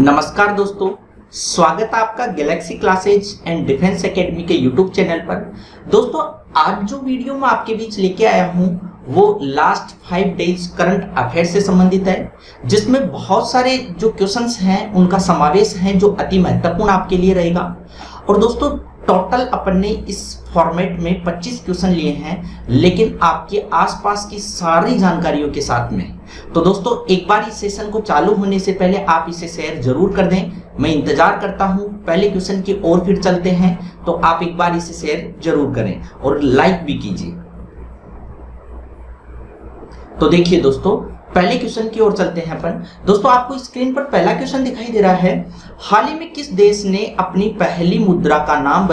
नमस्कार दोस्तों, स्वागत है आपका Galaxy classes and defence academy के यूट्यूब चैनल पर। दोस्तों, आज जो वीडियो मैं आपके बीच लेके आया हूं वो लास्ट 5 डेज करंट अफेयर से संबंधित है, जिसमें बहुत सारे जो क्वेश्चंस हैं उनका समावेश है जो अति महत्वपूर्ण आपके लिए रहेगा। और दोस्तों, टोटल अपन ने इस फॉर्मेट में 25 क्वेश्चन लिए हैं, लेकिन आपके आसपास की सारी जानकारियों के साथ में। तो दोस्तों, एक बार इस सेशन को चालू होने से पहले आप इसे शेयर जरूर कर दें। मैं इंतजार करता हूं पहले क्वेश्चन की ओर फिर चलते हैं, तो आप एक बार इसे शेयर जरूर करें और लाइक भी कीजिए। तो देखिए दोस्तों, पहले क्वेश्चन की ओर चलते हैं अपन। दोस्तों, आपको स्क्रीन पर पहला क्वेश्चन दिखाई दे रहा है। हाल ही में किस देश ने अपनी पहली मुद्रा का नाम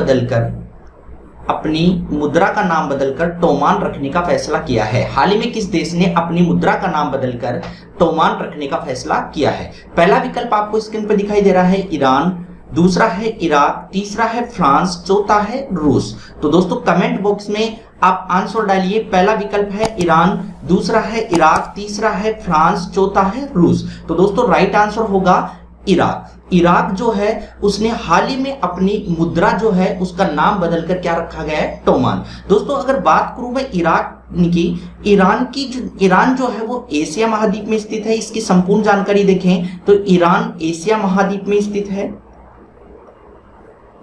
बदलकर टोमान रखने का फैसला किया है? हाल ही में किस देश ने अपनी मुद्रा का नाम बदलकर टोमान रखने का फैसला किया है? पहला विकल्प आपको स्क्रीन पर दिखाई दे रहा है ईरान, दूसरा है इराक, तीसरा है फ्रांस, चौथा है रूस। तो दोस्तों, कमेंट बॉक्स में आप आंसर डालिए। पहला विकल्प है ईरान, दूसरा है इराक, तीसरा है फ्रांस, चौथा है रूस। तो दोस्तों, राइट आंसर होगा इराक। इराक जो है उसने हाल ही में अपनी मुद्रा जो है उसका नाम बदलकर क्या रखा गया है? टोमान। दोस्तों, अगर बात करूं मैं इराक की, ईरान जो है वो एशिया महाद्वीप में स्थित है। इसकी संपूर्ण जानकारी देखें तो ईरान एशिया महाद्वीप में स्थित है।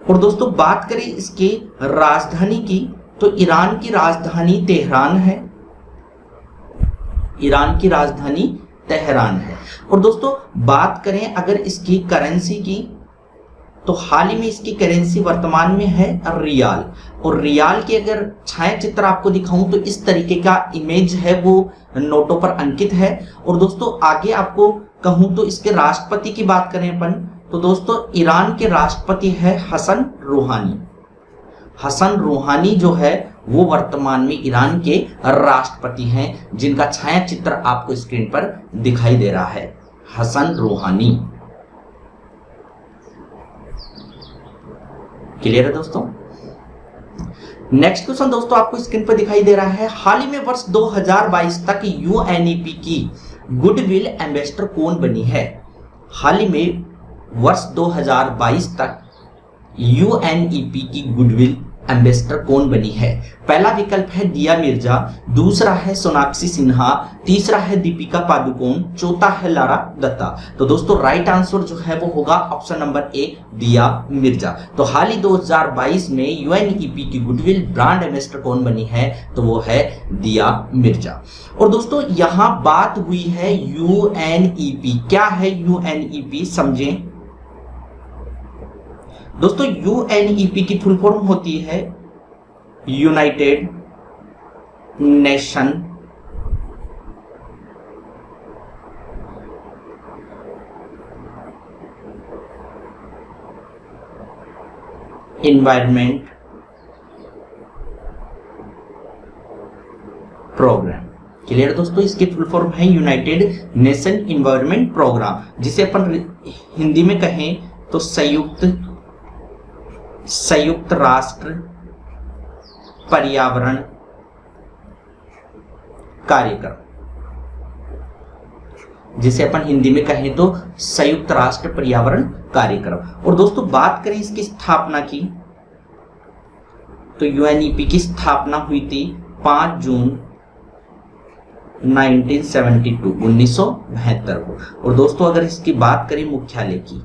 और दोस्तों, बात करें इसकी राजधानी की, तो ईरान की राजधानी तेहरान है। ईरान की राजधानी तेहरान है। और दोस्तों, बात करें अगर इसकी करेंसी की, तो हाल ही में इसकी करेंसी वर्तमान में है रियाल। और रियाल के अगर छाया चित्र आपको दिखाऊं तो इस तरीके का इमेज है वो नोटों पर अंकित है। और दोस्तों, आगे आपको कहूं तो इसके राष्ट्रपति की बात करें अपन, तो दोस्तों ईरान के राष्ट्रपति है हसन रूहानी। हसन रूहानी जो है वो वर्तमान में ईरान के राष्ट्रपति हैं, जिनका छाया चित्र आपको स्क्रीन पर दिखाई दे रहा है, हसन रूहानी। क्लियर है दोस्तों? नेक्स्ट क्वेश्चन दोस्तों आपको स्क्रीन पर दिखाई दे रहा है। हाल ही में वर्ष 2022 तक यूएनईपी की गुडविल एम्बेसडर कौन बनी है? हाल ही में वर्ष 2022 तक यूएनईपी की गुडविल एम्बेसडर कौन बनी है? पहला विकल्प है दिया मिर्जा, दूसरा है सोनाक्षी सिन्हा, तीसरा है दीपिका पादुकोण, चौथा है लारा दत्ता। तो दोस्तों, राइट आंसर जो है वो होगा ऑप्शन नंबर ए, दिया मिर्जा। तो हाल ही 2022 में यूएनईपी की गुडविल ब्रांड एम्बेसडर कौन बनी है? तो वो है दिया मिर्जा। और दोस्तों, यहां बात हुई है यूएनईपी। क्या है यूएनईपी, समझें दोस्तों। यूएनईपी की फुल फॉर्म होती है United Nation Environment Programme. Clear दोस्तों? इसकी फुल फॉर्म है यूनाइटेड नेशन एनवायरनमेंट प्रोग्राम, जिसे अपन हिंदी में कहें तो संयुक्त राष्ट्र पर्यावरण कार्यक्रम, जिसे अपन हिंदी में कहें तो संयुक्त राष्ट्र पर्यावरण कार्यक्रम। और दोस्तों, बात करें इसकी स्थापना की, तो यूएनईपी की स्थापना हुई थी 5 जून 1972 को। और दोस्तों, अगर इसकी बात करें मुख्यालय की,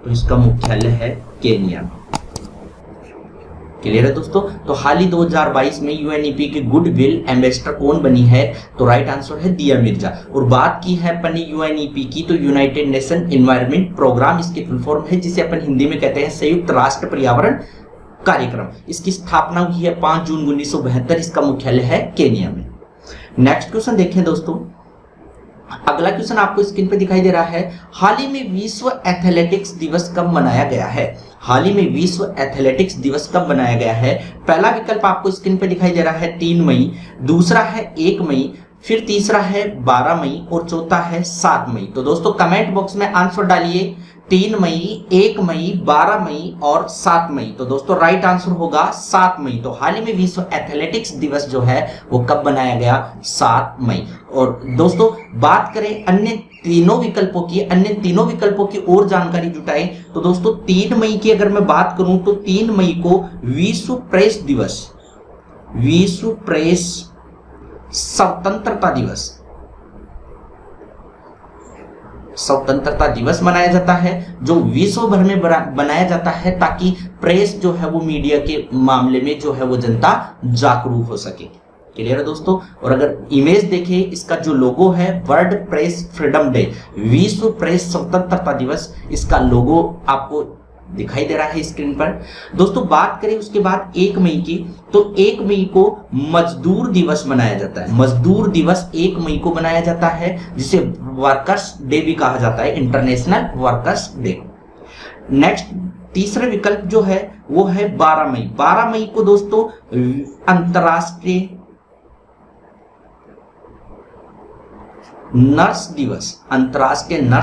तो इसका मुख्यालय है केन्या में। क्लियर है दोस्तों? तो हाल ही 2022 में यूएनईपी की गुडविल एम्बेसडर कौन बनी है? तो राइट आंसर है दिया मिर्जा। और बात की है अपन यूएनईपी की, तो यूनाइटेड नेशन एनवायरनमेंट प्रोग्राम इसकी फुल फॉर्म है, जिसे अपन हिंदी में कहते हैं संयुक्त राष्ट्र पर्यावरण कार्यक्रम। इसकी स्थापना हुई है 5 जून 1972। इसका मुख्यालय है केन्या में। नेक्स्ट क्वेश्चन देखें दोस्तों। अगला क्वेश्चन आपको स्क्रीन पे दिखाई दे रहा है। हाल ही में विश्व एथलेटिक्स दिवस कब मनाया गया है? हाल ही में विश्व एथलेटिक्स दिवस कब मनाया गया है? पहला विकल्प आपको स्क्रीन पे दिखाई दे रहा है 3 मई, दूसरा है 1 मई, फिर तीसरा है 12 मई और चौथा है 7 मई। तो दोस्तों, कमेंट बॉक्स में आंसर डालिए। 3 मई, 1 मई, 12 मई और 7 मई। तो दोस्तों राइट आंसर होगा 7 मई। तो हाल ही में विश्व एथलेटिक्स दिवस जो है वो कब बनाया गया? 7 मई। और दोस्तों बात करें अन्य तीनों विकल्पों की और जानकारी जुटाएं तो दोस्तों 3 मई की अगर मैं बात करूं तो 3 मई को विश्व प्रेस स्वतंत्रता दिवस मनाया जाता है, जो विश्व भर में बनाया जाता है ताकि प्रेस जो है वो मीडिया के मामले में जो है वो जनता जागरूक हो सके। क्लियर है दोस्तों? और अगर इमेज देखें, इसका जो लोगो है वर्ल्ड प्रेस फ्रीडम डे, विश्व प्रेस स्वतंत्रता दिवस, इसका लोगो आपको दिखाई दे रहा है स्क्रीन पर। दोस्तों बात करें उसके बाद 1 मई की, तो 1 मई को मजदूर दिवस मनाया जाता है। मजदूर दिवस 1 मई को मनाया जाता है, जिसे वर्कर्स डे भी कहा जाता है, इंटरनेशनल वर्कर्स डे। नेक्स्ट तीसरा विकल्प जो है वो है 12 मई। 12 मई को दोस्तों अंतरराष्ट्रीय नर्स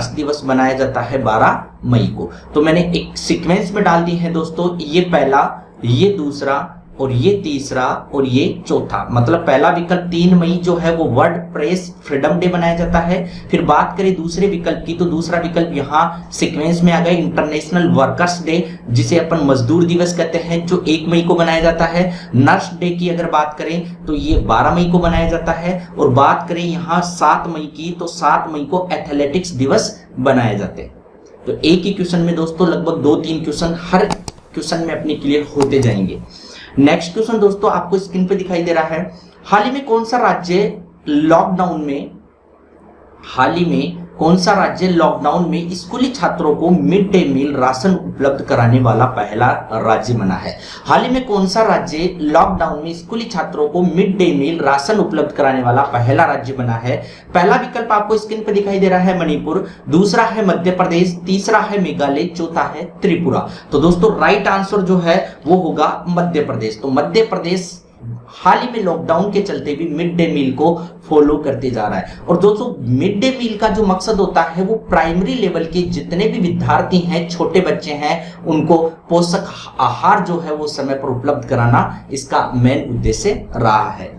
दिवस मनाया जाता है 12 मई को। तो मैंने एक सीक्वेंस में डाल दी है दोस्तों, ये पहला, ये दूसरा और ये तीसरा और ये चौथा। मतलब पहला विकल्प 3 मई जो है वो वर्ल्ड प्रेस फ्रीडम डे मनाया जाता है। फिर बात करें दूसरे विकल्प की, तो दूसरा विकल्प यहाँ सीक्वेंस में आ गया इंटरनेशनल वर्कर्स डे, जिसे अपन मजदूर दिवस कहते हैं, जो 1 मई को मनाया जाता है। नर्स डे की अगर बात करें तो ये 12 मई को मनाया जाता है। और बात करें यहाँ 7 मई की, तो 7 मई को एथलेटिक्स दिवस बनाए जाते हैं। तो एक ही क्वेश्चन में दोस्तों लगभग 2-3 क्वेश्चन हर क्वेश्चन में अपने क्लियर होते जाएंगे। नेक्स्ट क्वेश्चन दोस्तों आपको स्क्रीन पे दिखाई दे रहा है, हाल ही में कौन सा राज्य लॉकडाउन में स्कूली छात्रों को मिड डे मील राशन उपलब्ध कराने वाला पहला राज्य बना है? हाल ही में कौन सा राज्य लॉकडाउन में स्कूली छात्रों को मिड डे मील राशन उपलब्ध कराने वाला पहला राज्य बना है? पहला विकल्प आपको स्क्रीन पर दिखाई दे रहा है मणिपुर, दूसरा है मध्य प्रदेश, तीसरा है मेघालय, चौथा है त्रिपुरा। तो दोस्तों राइट आंसर जो है वो होगा मध्य प्रदेश। तो मध्य प्रदेश हाल ही में लॉकडाउन के चलते भी मिड डे मील को फॉलो करते जा रहा है। और दोस्तों मिड डे मील का जो मकसद होता है वो प्राइमरी लेवल के जितने भी विद्यार्थी हैं, छोटे बच्चे हैं, उनको पोषक आहार जो है वो समय पर उपलब्ध कराना इसका मेन उद्देश्य रहा है।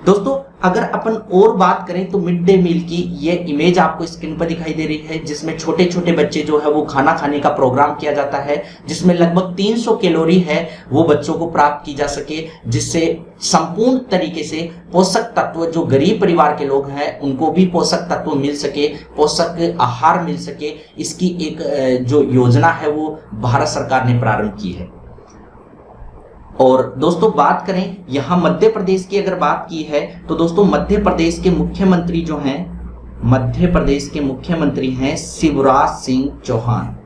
दोस्तों अगर अपन और बात करें तो मिड डे मील की ये इमेज आपको स्क्रीन पर दिखाई दे रही है, जिसमें छोटे छोटे बच्चे जो है वो खाना खाने का प्रोग्राम किया जाता है, जिसमें लगभग 300 कैलोरी है वो बच्चों को प्राप्त की जा सके, जिससे संपूर्ण तरीके से पोषक तत्व जो गरीब परिवार के लोग हैं उनको भी पोषक तत्व मिल सके, पोषक आहार मिल सके। इसकी एक जो योजना है वो भारत सरकार ने प्रारंभ की है। और दोस्तों बात करें यहां मध्य प्रदेश की अगर बात की है तो दोस्तों मध्य प्रदेश के मुख्यमंत्री जो हैं, मध्य प्रदेश के मुख्यमंत्री हैं शिवराज सिंह चौहान।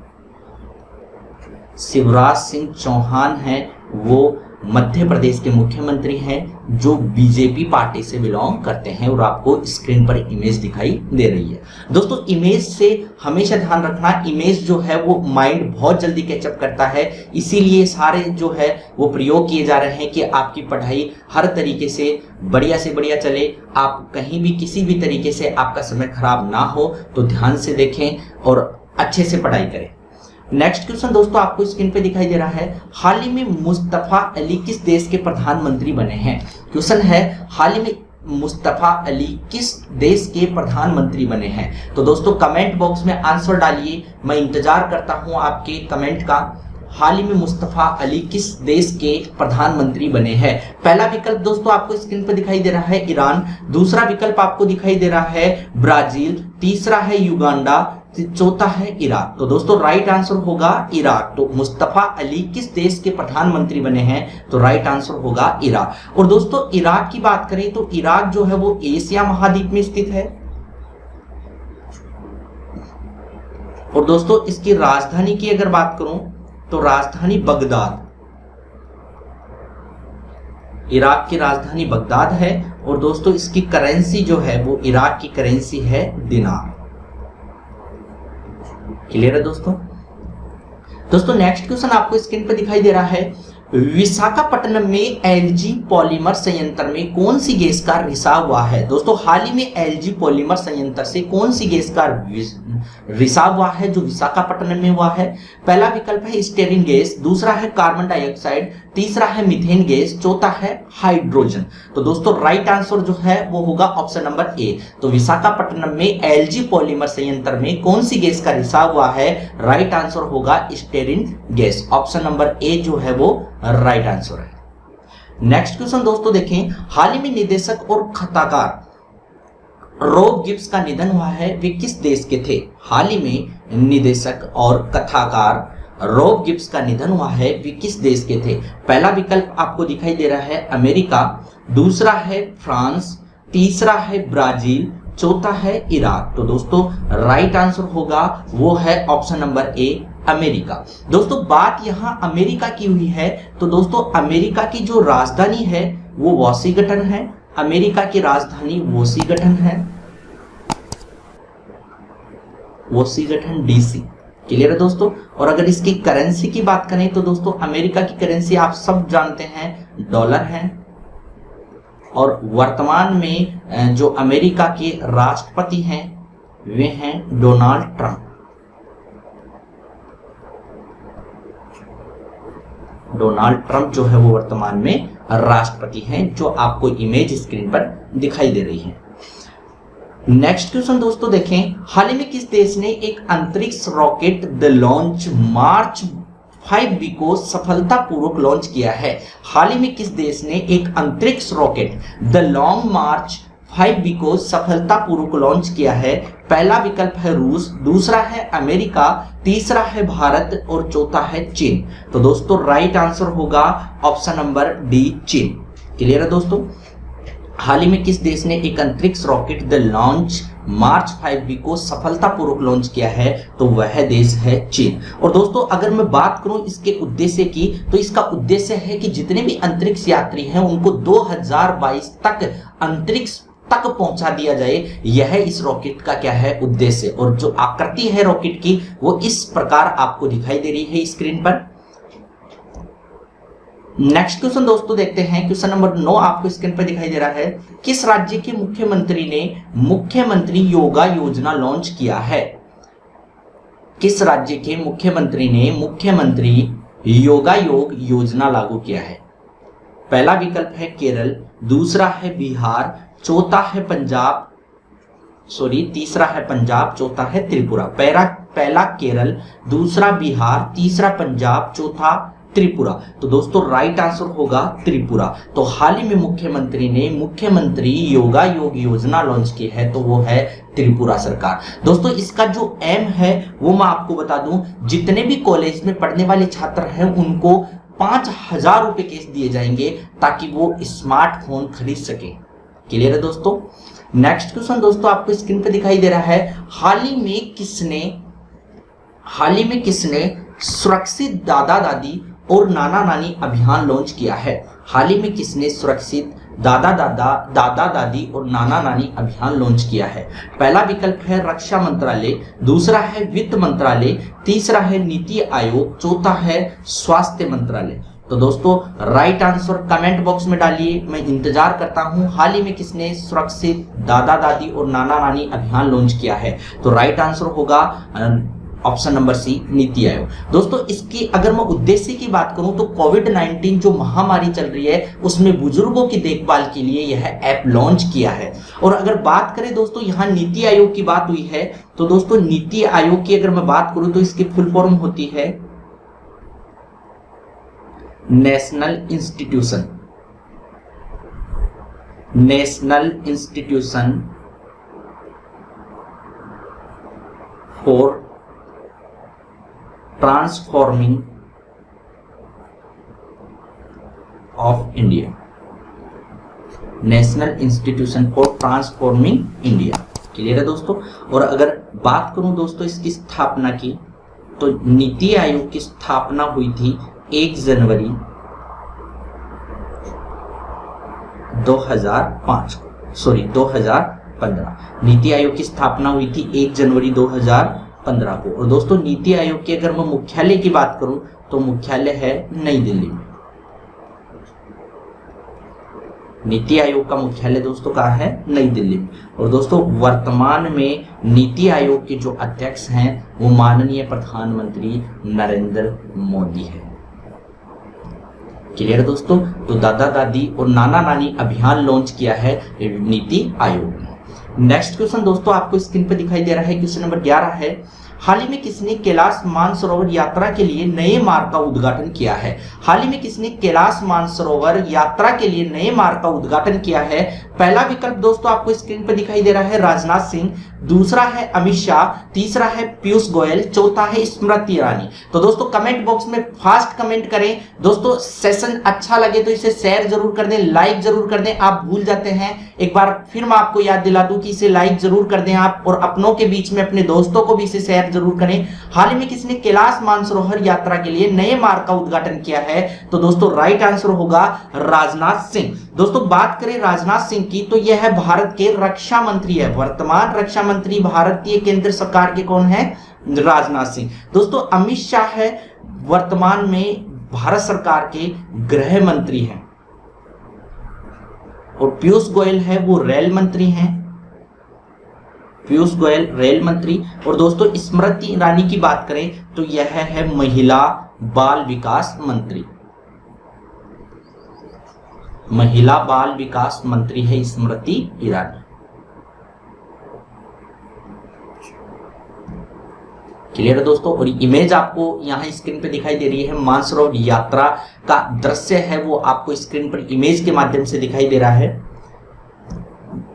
शिवराज सिंह चौहान हैं वो मध्य प्रदेश के मुख्यमंत्री हैं जो बीजेपी पार्टी से बिलोंग करते हैं। और आपको स्क्रीन पर इमेज दिखाई दे रही है। दोस्तों इमेज से हमेशा ध्यान रखना, इमेज जो है वो माइंड बहुत जल्दी कैचअप करता है, इसीलिए सारे जो है वो प्रयोग किए जा रहे हैं कि आपकी पढ़ाई हर तरीके से बढ़िया चले, आप कहीं भी किसी भी तरीके से आपका समय खराब ना हो। तो ध्यान से देखें और अच्छे से पढ़ाई करें। नेक्स्ट क्वेश्चन दोस्तों आपको स्क्रीन पे दिखाई दे रहा है, हाल ही में मुस्तफा अली किस देश के प्रधानमंत्री बने हैं? क्वेश्चन है हाल ही में मुस्तफा अली किस देश के प्रधानमंत्री बने हैं? तो दोस्तों कमेंट बॉक्स में आंसर डालिए, मैं इंतजार करता हूं आपके कमेंट का। हाल ही में मुस्तफा अली किस देश के प्रधानमंत्री बने हैं? पहला विकल्प दोस्तों आपको स्क्रीन पर दिखाई दे रहा है ईरान, दूसरा विकल्प आपको दिखाई दे रहा है ब्राजील, तीसरा है युगांडा, चौथा है इराक। तो दोस्तों राइट आंसर होगा इराक। तो मुस्तफा अली किस देश के प्रधानमंत्री बने हैं? तो राइट आंसर होगा इराक। और दोस्तों इराक की बात करें तो इराक जो है वो एशिया महाद्वीप में स्थित है। और दोस्तों इसकी राजधानी की अगर बात करूं तो राजधानी बगदाद, इराक की राजधानी बगदाद है। और दोस्तों इसकी करेंसी जो है वो इराक की करेंसी है दिनार। क्लियर है दोस्तों? दोस्तों नेक्स्ट क्वेश्चन आपको स्क्रीन पर दिखाई दे रहा है, विशाखापट्टनम में एलजी पॉलीमर संयंत्र में कौन सी गैस का रिसाव हुआ है? दोस्तों हाल ही में एलजी पॉलीमर संयंत्र से कौन सी गैस का रिसाव हुआ है जो विशाखापट्टनम में हुआ है? पहला विकल्प है स्टेरिन गैस, दूसरा है कार्बन डाइऑक्साइड, तीसरा है मीथेन गैस, चौथा है हाइड्रोजन। तो दोस्तों राइट आंसर जो है वो होगा ऑप्शन नंबर ए। तो विशाखापट्टनम में एलजी पॉलीमर संयंत्र में कौन सी गैस का रिसाव हुआ है? राइट आंसर होगा styrene gas. Option number A जो है वो राइट आंसर है। नेक्स्ट क्वेश्चन दोस्तों देखें, हाल ही में निदेशक और कथाकार रॉब गिब्स का निधन हुआ है, वे किस देश के थे? हाल ही में निदेशक और कथाकार रॉब गिब्स का निधन हुआ है, वे किस देश के थे? पहला विकल्प आपको दिखाई दे रहा है अमेरिका, दूसरा है फ्रांस, तीसरा है ब्राजील, चौथा है इराक। तो दोस्तों राइट आंसर होगा वो है ऑप्शन नंबर ए अमेरिका। दोस्तों बात यहां अमेरिका की हुई है, तो दोस्तों अमेरिका की जो राजधानी है वो वॉशिंगटन है। अमेरिका की राजधानी वॉशिंगटन है, वॉशिंगटन डीसी। क्लियर है दोस्तों। और अगर इसकी करेंसी की बात करें तो दोस्तों अमेरिका की करेंसी आप सब जानते हैं डॉलर है। और वर्तमान में जो अमेरिका के राष्ट्रपति हैं वे हैं डोनाल्ड ट्रंप। डोनाल्ड ट्रंप जो है वो वर्तमान में राष्ट्रपति हैं, जो आपको इमेज स्क्रीन पर दिखाई दे रही है। नेक्स्ट क्वेश्चन दोस्तों देखें, हाल ही में किस देश ने एक अंतरिक्ष rocket the launch March 5B को सफलतापूर्वक लॉन्च किया है? हाल ही में किस देश ने एक अंतरिक्ष rocket the long March 5B को सफलतापूर्वक लॉन्च किया है? पहला विकल्प है रूस, दूसरा है अमेरिका, तीसरा है भारत और चौथा है चीन। तो दोस्तों राइट आंसर होगा ऑप्शन नंबर डी चीन। क्लियर है दोस्तों। हाल ही में किस देश ने एक अंतरिक्ष rocket the launch March 5B को सफलतापूर्वक लॉन्च किया है? तो वह देश है चीन। और दोस्तों अगर मैं बात करूं इसके उद्देश्य की, तो इसका उद्देश्य है कि जितने भी अंतरिक्ष यात्री हैं उनको 2022 तक अंतरिक्ष तक पहुंचा दिया जाए। यह इस रॉकेट का क्या है उद्देश्य। और जो आकृति है रॉकेट की वो इस प्रकार आपको दिखाई दे रही है स्क्रीन पर। नेक्स्ट क्वेश्चन दोस्तों देखते हैं, क्वेश्चन नंबर 9 आपको स्क्रीन पर दिखाई दे रहा है। किस राज्य के मुख्यमंत्री ने मुख्यमंत्री योगा योजना लॉन्च किया है? किस राज्य के मुख्यमंत्री ने मुख्यमंत्री योगा योजना लागू किया है? पहला विकल्प है केरल, दूसरा है बिहार, चौथा है पंजाब, तीसरा है पंजाब, चौथा है त्रिपुरा। पहला केरल, दूसरा बिहार, तीसरा पंजाब, चौथा त्रिपुरा। तो दोस्तों राइट आंसर होगा त्रिपुरा। तो हाल ही में मुख्यमंत्री ने मुख्यमंत्री योगा योजना लॉन्च की है, तो वो है त्रिपुरा सरकार। दोस्तों इसका जो एम है वो मैं आपको बता दूं, जितने भी कॉलेज में पढ़ने वाले छात्र हैं उनको 5,000 रुपए कैश दिए जाएंगे ताकि वो स्मार्टफोन खरीद सके। क्लियर है दोस्तों। नेक्स्ट क्वेश्चन दोस्तों आपको स्क्रीन पर दिखाई दे रहा है, हाल ही में किसने सुरक्षित दादा दादी और नाना नानी अभियान लॉन्च किया है? हाल ही में किसने सुरक्षित दादा दादी और नाना नानी अभियान लॉन्च किया है? पहला विकल्प है रक्षा मंत्रालय, दूसरा है वित्त मंत्रालय, तीसरा है नीति आयोग, चौथा है स्वास्थ्य मंत्रालय। तो दोस्तों राइट आंसर कमेंट बॉक्स में डालिए, मैं इंतजार करता हूं। हाल ही में किसने सुरक्षित दादा दादी और नाना नानी अभियान लॉन्च किया है? तो राइट आंसर होगा option number C NITI Aayog. दोस्तों इसकी अगर मैं उद्देश्य की बात करूं तो कोविड-19 जो महामारी चल रही है उसमें बुजुर्गों की देखभाल के लिए यह ऐप लॉन्च किया है। और अगर बात करें दोस्तों यहाँ नीति आयोग की बात हुई है, तो दोस्तों नीति आयोग की अगर मैं बात करूं तो इसकी फुल फॉर्म होती है national institution for transforming of India. National institution for transforming India. Clear है दोस्तों। और अगर बात करूं दोस्तों इसकी स्थापना की, तो नीति आयोग की स्थापना हुई थी 1 जनवरी 2015। नीति आयोग की स्थापना हुई थी 1 जनवरी 2015 को। और दोस्तों नीति आयोग की अगर मैं मुख्यालय की बात करूं तो मुख्यालय है नई दिल्ली में। नीति आयोग का मुख्यालय दोस्तों कहाँ है? नई दिल्ली में। और दोस्तों वर्तमान में नीति आयोग के जो अध्यक्ष हैं वो माननीय प्रधानमंत्री नरेंद्र मोदी है। क्लियर दोस्तों? तो दादा दादी और नाना नानी अभियान लॉन्च किया है नीति आयोग ने। नेक्स्ट क्वेश्चन दोस्तों आपको स्क्रीन पर दिखाई दे रहा है, क्वेश्चन नंबर 11 है, हाल ही में किसने कैलाश मानसरोवर यात्रा के लिए नए मार्ग का उद्घाटन किया है? हाल ही में किसने कैलाश मानसरोवर यात्रा के लिए नए मार्ग का उद्घाटन किया है? पहला विकल्प दोस्तों आपको स्क्रीन पर दिखाई दे रहा है राजनाथ सिंह, दूसरा है अमित शाह, तीसरा है पीयूष गोयल, चौथा है स्मृति ईरानी। तो दोस्तों कमेंट बॉक्स में फास्ट कमेंट करें। दोस्तों सेशन अच्छा लगे तो इसे शेयर जरूर कर दें, लाइक जरूर कर दें। आप भूल जाते हैं, एक बार फिर मैं आपको याद दिला दूं कि इसे लाइक जरूर कर दें आप, और अपनों के बीच में अपने दोस्तों को भी इसे शेयर जरूर करें। हाल ही में किसने कैलाश मानसरोवर यात्रा के लिए नए मार्ग का उद्घाटन किया है? तो दोस्तों राइट आंसर होगा राजनाथ सिंह। दोस्तों बात करें राजनाथ सिंह की तो यह भारत के रक्षा मंत्री है, वर्तमान रक्षा मंत्री भारतीय केंद्र सरकार के कौन है? राजनाथ सिंह। दोस्तों अमित शाह है वर्तमान में भारत सरकार के गृह मंत्री हैं, और पीयूष गोयल है वो रेल मंत्री हैं, पीयूष गोयल रेल मंत्री। और दोस्तों स्मृति ईरानी की बात करें तो यह है महिला बाल विकास मंत्री, महिला बाल विकास मंत्री है स्मृति ईरानी। क्लियर है दोस्तों? और इमेज आपको यहाँ स्क्रीन पे दिखाई दे रही है, मानसरोवर यात्रा का दृश्य है वो आपको स्क्रीन पर इमेज के माध्यम से दिखाई दे रहा है।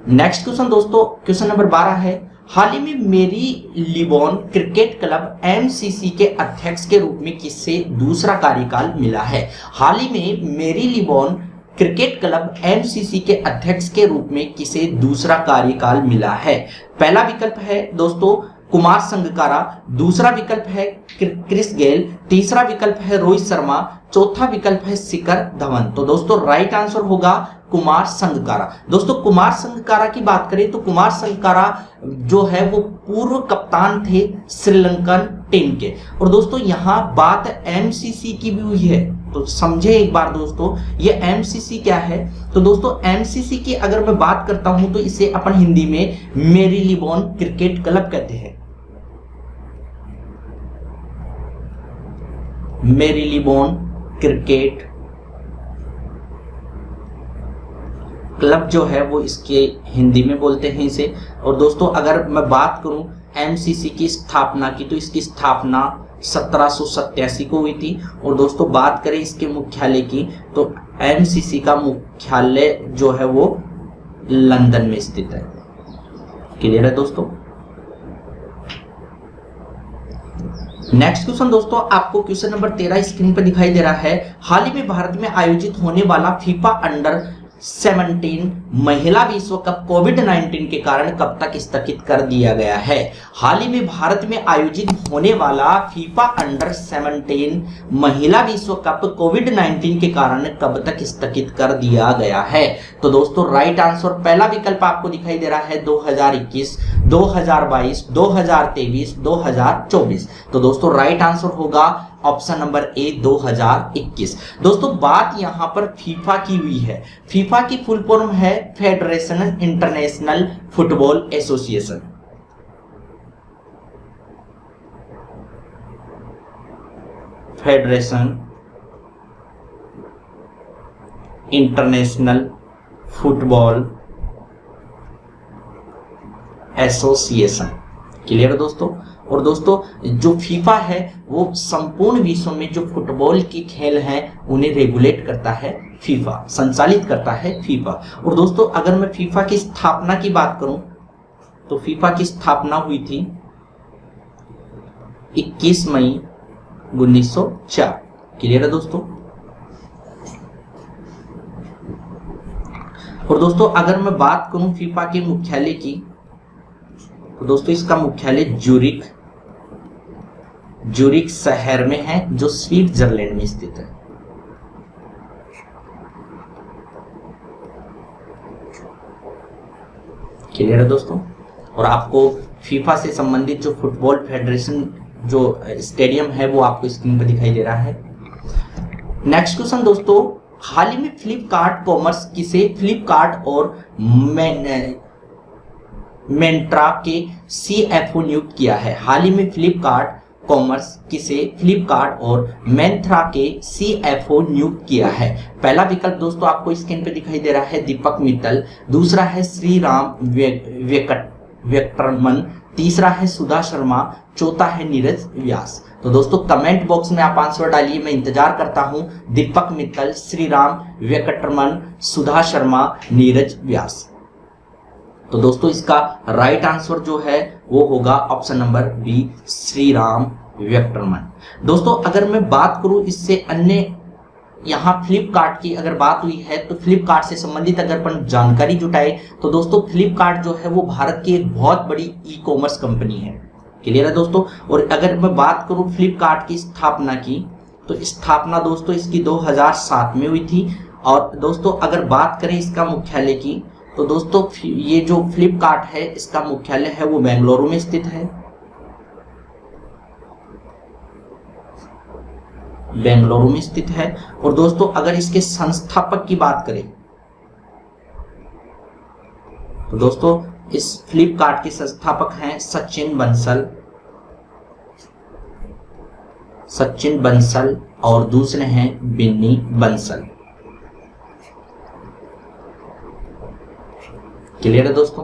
नेक्स्ट क्वेश्चन दोस्तों क्वेश्चन नंबर 12 है, हाल ही में मेरी लिबॉन क्रिकेट क्लब एमसीसी के अध्यक्ष के रूप में किससे दूसरा कार्यकाल मिला है? हाल ही में मेरी लिबॉन क्रिकेट क्लब एमसीसी के अध्यक्ष के रूप में किसे दूसरा कार्यकाल मिला है? पहला विकल्प है दोस्तों कुमार संगकारा, दूसरा विकल्प है क्रिस गेल, तीसरा विकल्प है रोहित शर्मा, चौथा विकल्प है शिखर धवन। तो दोस्तों राइट आंसर होगा कुमार संगकारा। दोस्तों कुमार संगकारा की बात करें तो कुमार संगकारा जो है वो पूर्व कप्तान थे श्रीलंकन टीम के। और दोस्तों यहाँ बात एमसीसी की भी हुई है, तो समझे एक बार दोस्तों ये एमसीसी क्या है। तो दोस्तों एमसीसी की अगर मैं बात करता हूं तो इसे अपन हिंदी में मेरी लिबॉन क्रिकेट क्लब कहते हैं। मेरी लिबॉन क्रिकेट क्लब जो है वो इसके हिंदी में बोलते हैं इसे। और दोस्तों अगर मैं बात करूं एमसीसी की स्थापना की तो इसकी स्थापना 1787 को हुई थी। और दोस्तों बात करें इसके मुख्यालय की तो एमसीसी का मुख्यालय जो है वो लंदन में स्थित है। क्लियर है दोस्तों? नेक्स्ट क्वेश्चन दोस्तों आपको क्वेश्चन नंबर 13 स्क्रीन पर दिखाई दे रहा है, हाल ही में भारत में आयोजित होने वाला फीफा अंडर 17 महिला विश्व कप कोविड-19 के कारण कब तक स्थगित कर दिया गया है? हाल ही में भारत में आयोजित होने वाला फीफा अंडर 17 महिला विश्व कप कोविड-19 के कारण कब तक स्थगित कर दिया गया है? तो दोस्तों राइट आंसर पहला विकल्प आपको दिखाई दे रहा है 2021, 2022, 2023, 2024। तो दोस्तों राइट आंसर होगा ऑप्शन नंबर ए 2021। दोस्तों बात यहां पर फीफा की हुई है, फीफा की फुल फॉर्म है federation international football association. Federation international football association. Clear है दोस्तों? और दोस्तों जो फीफा है वो संपूर्ण विश्व में जो फुटबॉल के खेल हैं उन्हें रेगुलेट करता है फीफा, संचालित करता है फीफा। और दोस्तों अगर मैं फीफा की स्थापना की बात करूं तो फीफा की स्थापना हुई थी 21 मई 1904। क्लियर है दोस्तों? और दोस्तों अगर मैं बात करूं फीफा के मुख्यालय की तो दोस्तों इसका मुख्यालय ज्यूरिख शहर में है जो स्विट्जरलैंड में स्थित है। क्लियर है दोस्तों? और आपको फीफा से संबंधित जो फुटबॉल फेडरेशन जो स्टेडियम है वो आपको स्क्रीन पर दिखाई दे रहा है। नेक्स्ट क्वेश्चन दोस्तों, हाल ही में फ्लिपकार्ट कॉमर्स किसे फ्लिपकार्ट और मेंट्रा के CFO नियुक्त किया है? हाल ही में फ्लिपकार्ट कॉमर्स किसे फ्लिपकार्ट और मेंट्रा के CFO नियुक्त किया है? पहला विकल्प दोस्तों आपको स्क्रीन पे दिखाई दे रहा है दीपक मित्तल, दूसरा है श्रीराम वेंकटरमन, तीसरा है सुधा शर्मा, चौथा है नीरज व्यास। तो दोस्तों कमेंट बॉक्स में आप आंसर डालिए, मैं इंतजार करता हूं। दीपक मित्तल, श्रीराम वेंकटरमन, सुधा शर्मा, नीरज व्यास। तो दोस्तों इसका राइट आंसर जो है वो होगा option number B, Sriram Venkataraman. दोस्तों अगर मैं बात करूं इससे अन्य यहाँ फ्लिपकार्ट की अगर बात हुई है तो फ्लिपकार्ट से संबंधित अगर अपन जानकारी जुटाए तो दोस्तों फ्लिपकार्ट जो है वो भारत की एक बहुत बड़ी ई-कॉमर्स कंपनी है। क्लियर है दोस्तों। और अगर मैं बात करूं फ्लिपकार्ट की स्थापना की तो स्थापना दोस्तों इसकी 2007 में हुई थी। और दोस्तों अगर बात करें इसका मुख्यालय की तो दोस्तों ये जो फ्लिपकार्ट है इसका मुख्यालय है वो बेंगलुरु में स्थित है, बेंगलुरु में स्थित है। और दोस्तों अगर इसके संस्थापक की बात करें तो दोस्तों इस फ्लिपकार्ट के संस्थापक हैं सचिन बंसल और दूसरे हैं बिन्नी बंसल। क्लियर है दोस्तों।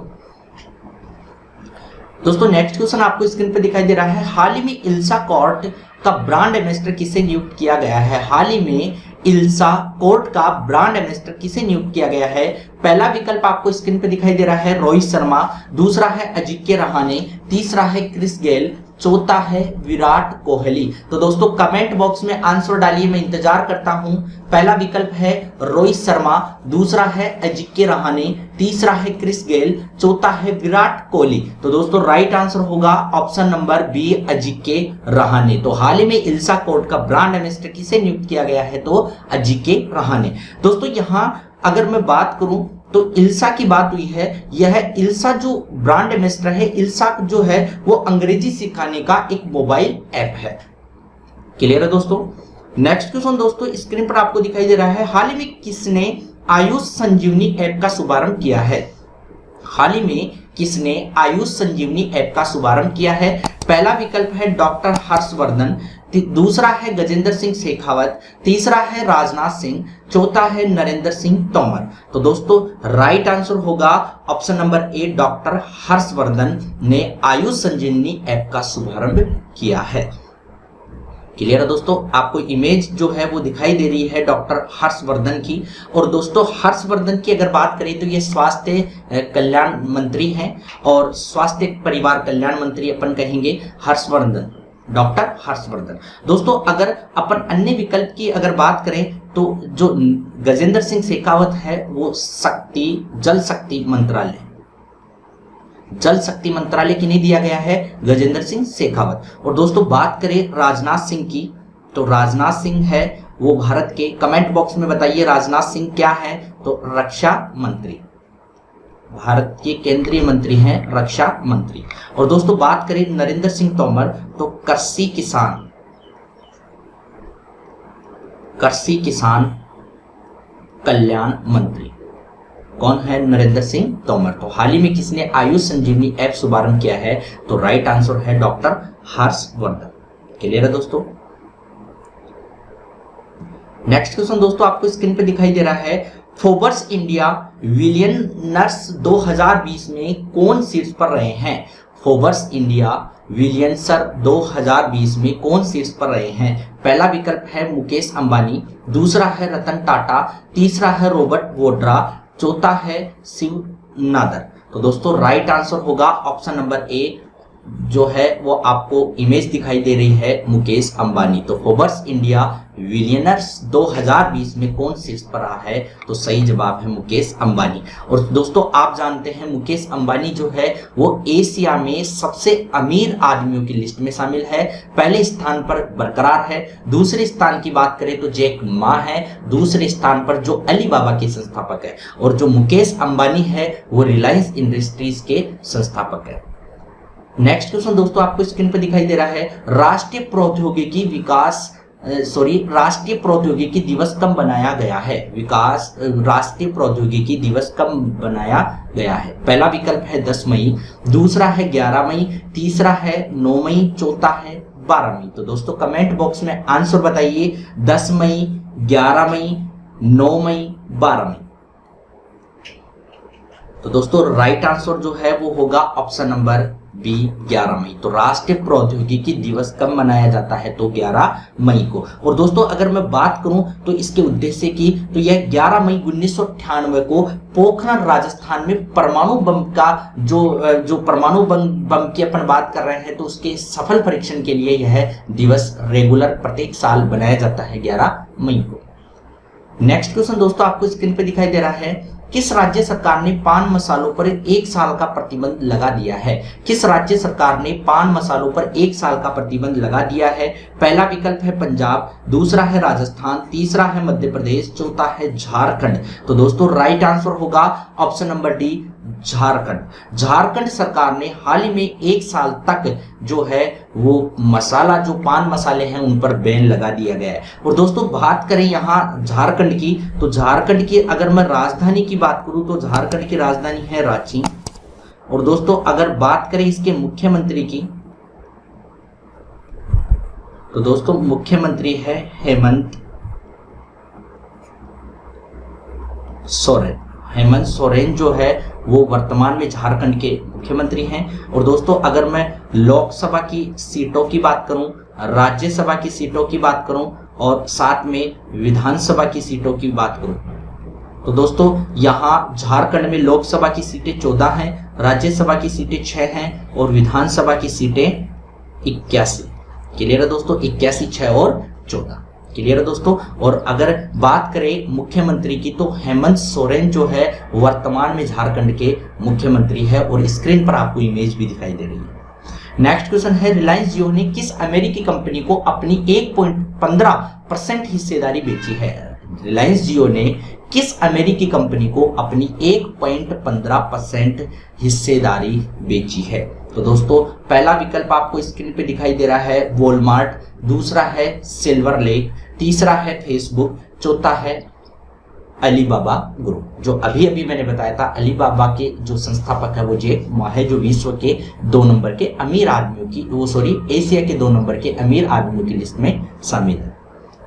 दोस्तों नेक्स्ट क्वेश्चन आपको स्क्रीन पे दिखाई दे रहा है, हाल ही में इल्सा कॉर्ट का ब्रांड एम्बेसडर किसे नियुक्त किया गया है? हाल ही में इल्सा कॉर्ट का ब्रांड एम्बेसडर किसे नियुक्त किया गया है? पहला विकल्प आपको स्क्रीन पे दिखाई दे रहा है रोहित शर्मा, दूसरा है अजिंक्य रहाणे, तीसरा है क्रिस गेल, चौथा है विराट कोहली। तो दोस्तों कमेंट बॉक्स में आंसर डालिए, मैं इंतजार करता हूं। पहला विकल्प है रोहित शर्मा, दूसरा है अजिंक्य रहाणे, तीसरा है क्रिस गेल, चौथा है विराट कोहली। तो दोस्तों राइट आंसर होगा option number B, Ajinkya Rahane. तो हाल ही में इल्सा कॉर्ट का ब्रांड एम्बेसडर किसे नियुक्त किया गया है? तो अजिंक्य रहाणे। दोस्तों यहां अगर मैं बात करूं तो इल्सा की बात हुई है। यह इल्सा जो ब्रांड एम्बेसडर है, इल्सा जो है वो अंग्रेजी सिखाने का एक मोबाइल ऐप है। क्लियर है दोस्तों। नेक्स्ट क्वेश्चन दोस्तों स्क्रीन पर आपको दिखाई दे रहा है, हाल ही में किसने आयुष संजीवनी ऐप का शुभारंभ किया है? हाल ही में किसने आयुष संजीवनी ऐप का शुभारंभ किया है? पहला विकल्प है डॉक्टर हर्षवर्धन, दूसरा है गजेंद्र सिंह शेखावत, तीसरा है राजनाथ सिंह, चौथा है नरेंद्र सिंह तोमर। तो दोस्तों राइट आंसर होगा option number A, doctor Harshvardhan ने आयुष संजीवनी ऐप का शुभारंभ किया है। क्लियर है दोस्तों। आपको इमेज जो है वो दिखाई दे रही है डॉक्टर हर्षवर्धन की। और दोस्तों हर्षवर्धन की अगर बात करें तो ये स्वास्थ्य कल्याण मंत्री हैं और स्वास्थ्य परिवार कल्याण मंत्री अपन कहेंगे हर्षवर्धन, डॉक्टर हर्षवर्धन। दोस्तों अगर अपन अन्य विकल्प की अगर बात करें तो जो गजेंद्र सिंह शेखावत है वो जल शक्ति मंत्रालय की नहीं दिया गया है, गजेंद्र सिंह शेखावत। और दोस्तों बात करें राजनाथ सिंह की तो राजनाथ सिंह है वो भारत के, कमेंट बॉक्स में बताइए राजनाथ सिंह क्या है? तो रक्षा मंत्री, भारत के केंद्रीय मंत्री हैं, रक्षा मंत्री। और दोस्तों बात करें नरेंद्र सिंह तोमर तो कृषि किसान कल्याण मंत्री। कौन है? नरेंद्र सिंह तोमर। तो हाल ही में किसने आयुष संजीवनी ऐप शुभारंभ किया है? तो राइट आंसर है डॉक्टर हर्षवर्धन। क्लियर है दोस्तों। नेक्स्ट क्वेश्चन दोस्तों आपको स्क्रीन पे दिखाई दे रहा है, फोर्ब्स इंडिया बिलियनर्स 2020 में कौन शीर्ष पर रहे हैं? फोर्ब्स इंडिया बिलियनर्स 2020 में कौन शीर्ष पर रहे हैं? पहला विकल्प है मुकेश अंबानी, दूसरा है रतन टाटा, तीसरा है रॉबर्ट वोड्रा, चौथा है शिव नादर। तो दोस्तों राइट आंसर होगा ऑप्शन नंबर ए, जो है वो आपको इमेज दिखाई दे रही है मुकेश अंबानी। तो फोर्ब्स इंडिया बिलियनर्स 2020 में कौन शीर्ष पर रहा है? तो सही जवाब है मुकेश अंबानी। और दोस्तों आप जानते हैं मुकेश अंबानी जो है वो एशिया में सबसे अमीर आदमियों की लिस्ट में शामिल है, पहले स्थान पर बरकरार है। दूसरे स्थान की बात करें तो जैक मा है, दूसरे स्थान पर जो अलीबाबा के संस्थापक है। और जो मुकेश अंबानी है वो रिलायंस इंडस्ट्रीज के संस्थापक है। नेक्स्ट क्वेश्चन दोस्तों आपको स्क्रीन पर दिखाई दे रहा है, राष्ट्रीय प्रौद्योगिकी विकास राष्ट्रीय प्रौद्योगिकी दिवस कब बनाया गया है? राष्ट्रीय प्रौद्योगिकी दिवस कब बनाया गया है? पहला विकल्प है 10 मई, दूसरा है 11 मई, तीसरा है 9 मई, चौथा है 12 मई। तो दोस्तों कमेंट बॉक्स में आंसर बताइए, 10 मई, 11 मई, 9 मई, 12 मई। तो दोस्तों राइट आंसर जो है वो होगा ऑप्शन नंबर बी, 11 मई। तो राष्ट्रीय प्रौद्योगिकी दिवस कब मनाया जाता है? तो 11 मई को। और दोस्तों अगर मैं बात करूं तो इसके उद्देश्य की, तो यह 11 मई 1998 को पोखरण राजस्थान में परमाणु बम का जो परमाणु बम की अपन बात कर रहे हैं, तो उसके सफल परीक्षण के लिए यह दिवस रेगुलर प्रत्येक साल बनाया जाता है 11 मई को। नेक्स्ट क्वेश्चन दोस्तों आपको स्क्रीन पे दिखाई दे रहा है, किस राज्य सरकार ने पान मसालों पर 1 साल का प्रतिबंध लगा दिया है? किस राज्य सरकार ने पान मसालों पर 1 साल का प्रतिबंध लगा दिया है? पहला विकल्प है पंजाब, दूसरा है राजस्थान, तीसरा है मध्य प्रदेश, चौथा है झारखंड। तो दोस्तों राइट आंसर होगा option number D, Jharkhand. Jharkhand सरकार ने हाल ही में 1 साल तक जो है वो मसाला, जो पान मसाले हैं, उन पर बैन लगा दिया गया है। और दोस्तों बात करें यहाँ झारखंड की, तो झारखंड की अगर मैं राजधानी की बात करूं तो झारखंड की राजधानी है रांची। और दोस्तों अगर बात करें इसके मुख्यमंत्री की, तो दोस्तों मुख्यमंत्री है हेमंत सोरेन। हेमंत सोरेन जो है वो वर्तमान में झारखंड के मुख्यमंत्री हैं। और दोस्तों अगर मैं लोकसभा की सीटों की बात करूं, राज्यसभा की सीटों की बात करूं और साथ में विधानसभा की सीटों की बात करूं, तो दोस्तों यहाँ झारखंड में लोकसभा की सीटें 14 हैं, राज्यसभा की सीटें 6 हैं और विधानसभा की सीटें 81। क्लियर है दोस्तों? 81, 6 और 14। क्लियर है दोस्तों? और अगर बात करें मुख्यमंत्री की, तो हेमंत सोरेन जो है वर्तमान में झारखंड के मुख्यमंत्री है और स्क्रीन पर आपको इमेज भी दिखाई दे रही है। नेक्स्ट क्वेश्चन है, रिलायंस जियो ने किस अमेरिकी कंपनी को अपनी 1.15% हिस्सेदारी बेची है? रिलायंस जियो ने किस अमेरिकी कंपनी को अपनी 1.15% हिस्सेदारी बेची है? तो दोस्तों पहला विकल्प आपको स्क्रीन पे दिखाई दे रहा है वॉलमार्ट, दूसरा है सिल्वर लेक, तीसरा है फेसबुक, चौथा है अलीबाबा ग्रुप। जो अभी अभी मैंने बताया था, अलीबाबा के जो संस्थापक है वो जैक मा है, जो विश्व के 2 नंबर के अमीर आदमियों की, एशिया के 2 नंबर के अमीर आदमियों की लिस्ट में शामिल है।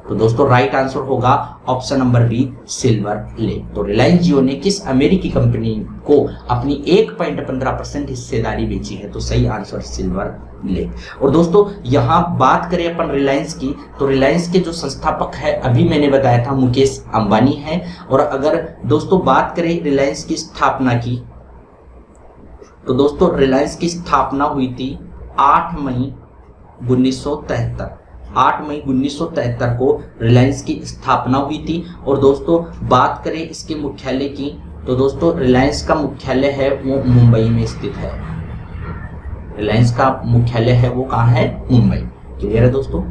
तो दोस्तों राइट आंसर होगा option number B, Silver Lake. तो रिलायंस जियो ने किस अमेरिकी कंपनी को अपनी 1.15% हिस्सेदारी बेची है? तो सही आंसर सिल्वर लेक। और दोस्तों यहाँ बात करें अपन रिलायंस की, तो रिलायंस के जो संस्थापक है अभी मैंने बताया था मुकेश अंबानी है। और अगर दोस्तों बात करें रिलायंस की स्थापना की, तो दोस्तों रिलायंस की स्थापना हुई थी 8 मई 1973। 8 मई 1973 को रिलायंस की स्थापना हुई थी। और दोस्तों बात करें इसके मुख्यालय की, तो दोस्तों रिलायंस का मुख्यालय है वो मुंबई में स्थित है। रिलायंस का मुख्यालय है वो कहाँ है? मुंबई। क्लियर है दोस्तों?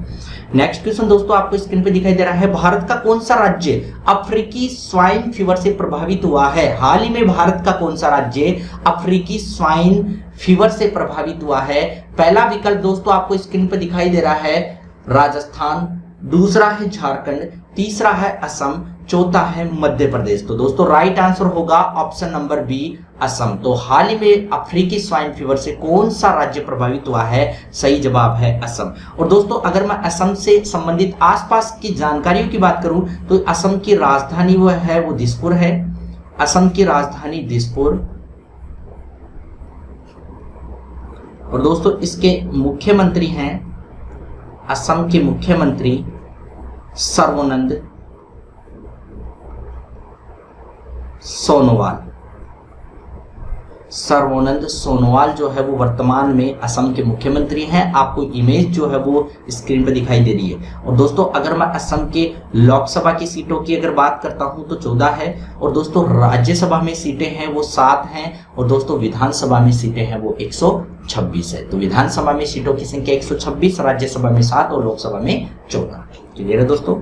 नेक्स्ट क्वेश्चन दोस्तों आपको स्क्रीन पे दिखाई दे रहा है, भारत का कौन सा राज्य अफ्रीकी स्वाइन फीवर से प्रभावित हुआ है? हाल ही में भारत का कौन सा राज्य अफ्रीकी स्वाइन फीवर से प्रभावित हुआ है? पहला विकल्प दोस्तों आपको स्क्रीन पे दिखाई दे रहा है राजस्थान, दूसरा है झारखंड, तीसरा है असम, चौथा है मध्य प्रदेश। तो दोस्तों राइट आंसर होगा ऑप्शन नंबर बी, असम। तो हाल ही में अफ्रीकी स्वाइन फीवर से कौन सा राज्य प्रभावित हुआ है? सही जवाब है असम। और दोस्तों अगर मैं असम से संबंधित आसपास की जानकारियों की बात करूं, तो असम की राजधानी वो है वो दिसपुर है। असम की राजधानी दिसपुर। और दोस्तों इसके मुख्यमंत्री हैं, असम के मुख्यमंत्री सर्बानंद सोनोवाल। सर्बानंद सोनोवाल जो है वो वर्तमान में असम के मुख्यमंत्री हैं। आपको इमेज जो है वो स्क्रीन पर दिखाई दे रही है। और दोस्तों अगर मैं असम के लोकसभा की सीटों की अगर बात करता हूं तो 14 है। और दोस्तों राज्यसभा में सीटें हैं वो 7 हैं। और दोस्तों विधानसभा में सीटें हैं वो 126 है। तो विधानसभा में सीटों की संख्या 126, राज्यसभा में 7 और लोकसभा में 14। क्लियर है दोस्तों?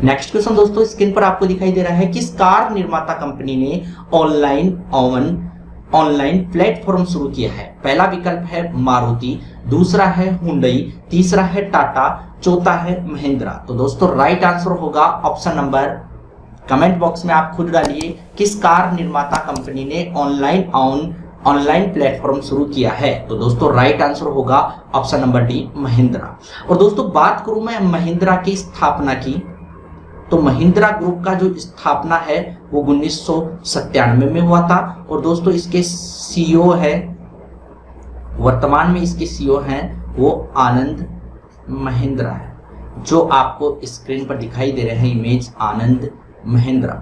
नेक्स्ट क्वेश्चन दोस्तों स्क्रीन पर आपको दिखाई दे रहा है, किस कार निर्माता कंपनी ने ऑनलाइन ओवन ऑनलाइन प्लेटफॉर्म शुरू किया है? पहला विकल्प है मारुति, दूसरा है हुंडई, तीसरा है टाटा, चौथा है महिंद्रा। तो दोस्तों राइट आंसर होगा ऑप्शन नंबर, कमेंट बॉक्स में आप खुद डालिए, किस कार निर्माता कंपनी ने ऑनलाइन प्लेटफॉर्म शुरू किया है? तो दोस्तों राइट आंसर होगा ऑप्शन नंबर डी, महिंद्रा। और दोस्तों बात करूं मैं महिंद्रा की स्थापना की, तो महिंद्रा ग्रुप का जो स्थापना है वो 1997 में हुआ था। और दोस्तों इसके सीईओ है, वर्तमान में इसके सीईओ हैं वो आनंद महिंद्रा है, जो आपको स्क्रीन पर दिखाई दे रहे हैं इमेज, आनंद महिंद्रा।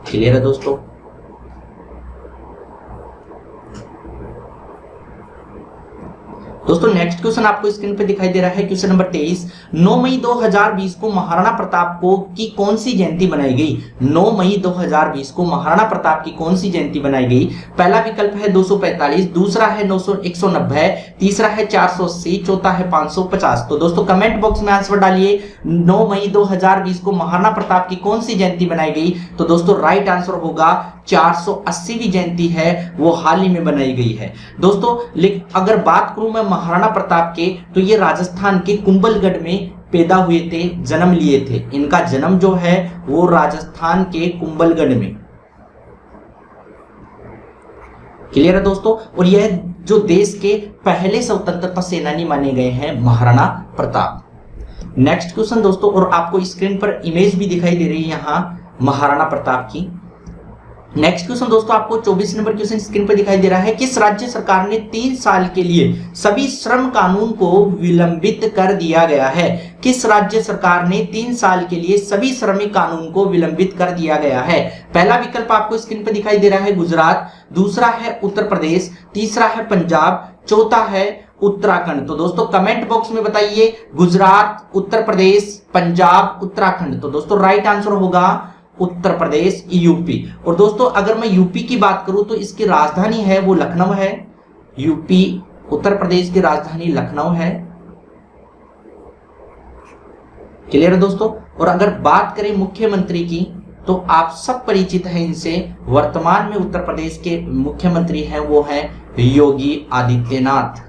क्लियर है दोस्तों? दोस्तों नेक्स्ट क्वेश्चन आपको स्क्रीन पे दिखाई दे रहा है, क्वेश्चन नंबर 23। 9 मई 2020 को महाराणा प्रताप को की कौन सी जयंती बनाई गई? 9 मई 2020 को महाराणा प्रताप की कौन सी जयंती बनाई गई? पहला विकल्प है 245, दूसरा है 190, तीसरा है 480, चौथा है 550। तो दोस्तों कमेंट बॉक्स में आंसर डालिए, 9 मई 2020 को महाराणा प्रताप की कौन सी जयंती बनाई गई? तो दोस्तों राइट आंसर होगा 480वीं जयंती है, वो हाल ही में बनाई गई है। दोस्तों अगर बात करूं मैं महाराणा प्रताप के, तो ये राजस्थान के कुंभलगढ़ में पैदा हुए थे, जन्म लिए थे। इनका जन्म जो है वो राजस्थान के कुंभलगढ़ में। क्लियर है दोस्तों? और यह जो देश के पहले स्वतंत्रता सेनानी माने गए हैं महाराणा प्रताप। नेक्स्ट क्वेश्चन दोस्तों, और आपको स्क्रीन पर इमेज भी दिखाई दे रही है यहां महाराणा प्रताप की। नेक्स्ट क्वेश्चन दोस्तों आपको 24 नंबर क्वेश्चन स्क्रीन पर दिखाई दे रहा है, किस राज्य सरकार ने 3 साल के लिए सभी श्रम कानून को विलंबित कर दिया गया है? किस राज्य सरकार ने 3 साल के लिए सभी श्रमिक कानून को विलंबित कर दिया गया है? पहला विकल्प आपको स्क्रीन पर दिखाई दे रहा है गुजरात, दूसरा है उत्तर प्रदेश, तीसरा है पंजाब, चौथा है उत्तराखंड। तो दोस्तों कमेंट बॉक्स में बताइए, गुजरात, उत्तर प्रदेश, पंजाब, उत्तराखंड। तो दोस्तों राइट आंसर होगा उत्तर प्रदेश, यूपी। और दोस्तों अगर मैं यूपी की बात करूं तो इसकी राजधानी है वो लखनऊ है। यूपी, उत्तर प्रदेश की राजधानी लखनऊ है। क्लियर है दोस्तों? और अगर बात करें मुख्यमंत्री की, तो आप सब परिचित हैं इनसे, वर्तमान में उत्तर प्रदेश के मुख्यमंत्री हैं वो हैं योगी आदित्यनाथ।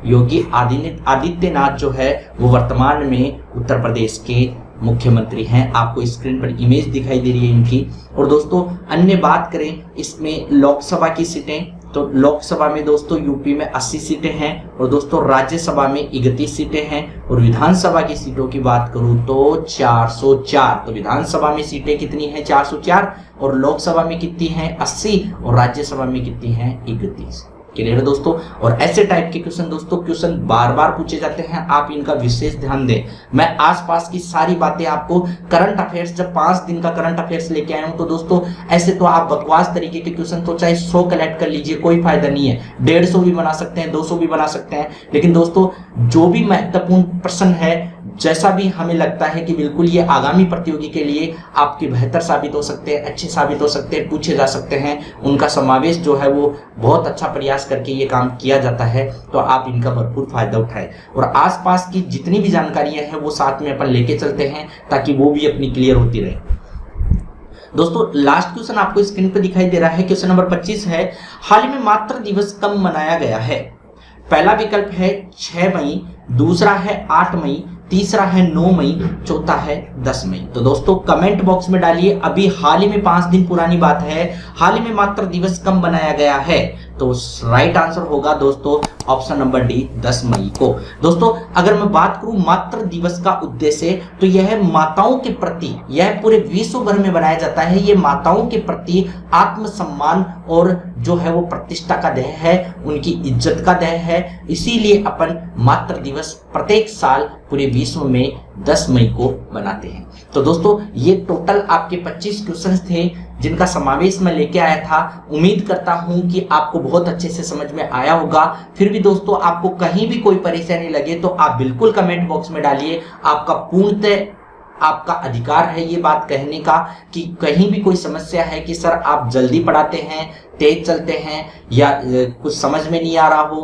योगी आदित्यनाथ जो है वो वर्तमान में उत्तर प्रदेश के मुख्यमंत्री हैं। आपको स्क्रीन पर इमेज दिखाई दे रही है इनकी। और दोस्तों अन्य बात करें इसमें लोकसभा की सीटें, तो लोकसभा में दोस्तों यूपी में 80 सीटें हैं, और दोस्तों राज्यसभा में 31 सीटें हैं। और विधानसभा की सीटों की बात करूं तो 404। तो विधानसभा में सीटें कितनी हैं? 404। और लोकसभा में कितनी हैं? 80। और राज्यसभा में कितनी हैं? 31। क्लियर है दोस्तों? और ऐसे टाइप के क्वेश्चन बार बार पूछे जाते हैं, आप इनका विशेष ध्यान दें। मैं आसपास की सारी बातें आपको करंट अफेयर्स, जब 5 दिन का करंट अफेयर्स लेके आया हूं, तो दोस्तों ऐसे तो आप बकवास तरीके के क्वेश्चन तो चाहे 100 कलेक्ट कर लीजिए, कोई फायदा नहीं है। 150 भी बना सकते हैं, 200 भी बना सकते हैं, लेकिन दोस्तों जो भी महत्वपूर्ण प्रश्न है, जैसा भी हमें लगता है कि बिल्कुल ये आगामी प्रतियोगी के लिए आपके बेहतर साबित हो सकते हैं, अच्छे साबित हो सकते हैं, पूछे जा सकते हैं, उनका समावेश जो है वो बहुत अच्छा प्रयास करके ये काम किया जाता है। तो आप इनका भरपूर फायदा उठाएं, और आसपास की जितनी भी जानकारियां हैं वो साथ में अपन लेके चलते हैं, ताकि वो भी अपनी क्लियर होती रहे। दोस्तों लास्ट क्वेश्चन आपको स्क्रीन पर दिखाई दे रहा है, क्वेश्चन नंबर 25 है, हाल ही में मातृ दिवस कब मनाया गया है? पहला विकल्प है 6 मई, दूसरा है 8 मई, तीसरा है 9 मई, चौथा है 10 मई। तो दोस्तों कमेंट बॉक्स में डालिए, अभी हाल ही में 5 दिन पुरानी बात है, हाल ही में मातृ दिवस कब मनाया गया है? तो राइट आंसर होगा दोस्तों ऑप्शन नंबर डी, 10 मई को। दोस्तों अगर मैं बात करूं मातृ दिवस का उद्देश्य, तो यह माताओं के प्रति, यह पूरे विश्व भर में बनाया जाता है, ये माताओं के प्रति आत्मसम्मान और जो है वो प्रतिष्ठा का देह है, उनकी इज्जत का देह है। इसीलिए अपन मातृ दिवस प्रत्येक साल पूरे विश्व में 10 मई को मनाते हैं। तो दोस्तों ये टोटल आपके 25 क्वेश्चंस थे जिनका समावेश मैं लेके आया था। उम्मीद करता हूं कि आपको बहुत अच्छे से समझ में आया होगा। फिर भी दोस्तों आपको कहीं भी कोई परेशानी लगे तो आप बिल्कुल कमेंट बॉक्स में डालिए, आपका पूर्णतः आपका अधिकार है ये बात कहने का कि कहीं भी कोई समस्या है कि सर आप जल्दी पढ़ाते हैं, तेज चलते हैं या कुछ समझ में नहीं आ रहा हो,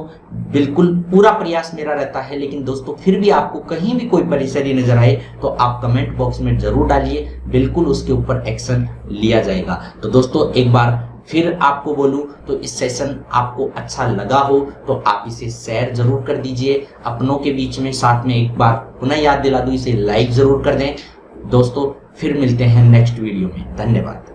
बिल्कुल पूरा प्रयास मेरा रहता है। लेकिन दोस्तों फिर भी आपको कहीं भी कोई परेशानी नजर आए तो आप कमेंट बॉक्स में जरूर डालिए, बिल्कुल उसके ऊपर एक्शन लिया जाएगा। तो दोस्तों एक बार फिर आपको बोलूं तो इस सेशन आपको अच्छा लगा हो तो आप इसे शेयर जरूर कर दीजिए अपनों के बीच में। साथ में एक बार पुनः याद दिला दूं, इसे लाइक जरूर कर दें। दोस्तों फिर मिलते हैं नेक्स्ट वीडियो में। धन्यवाद।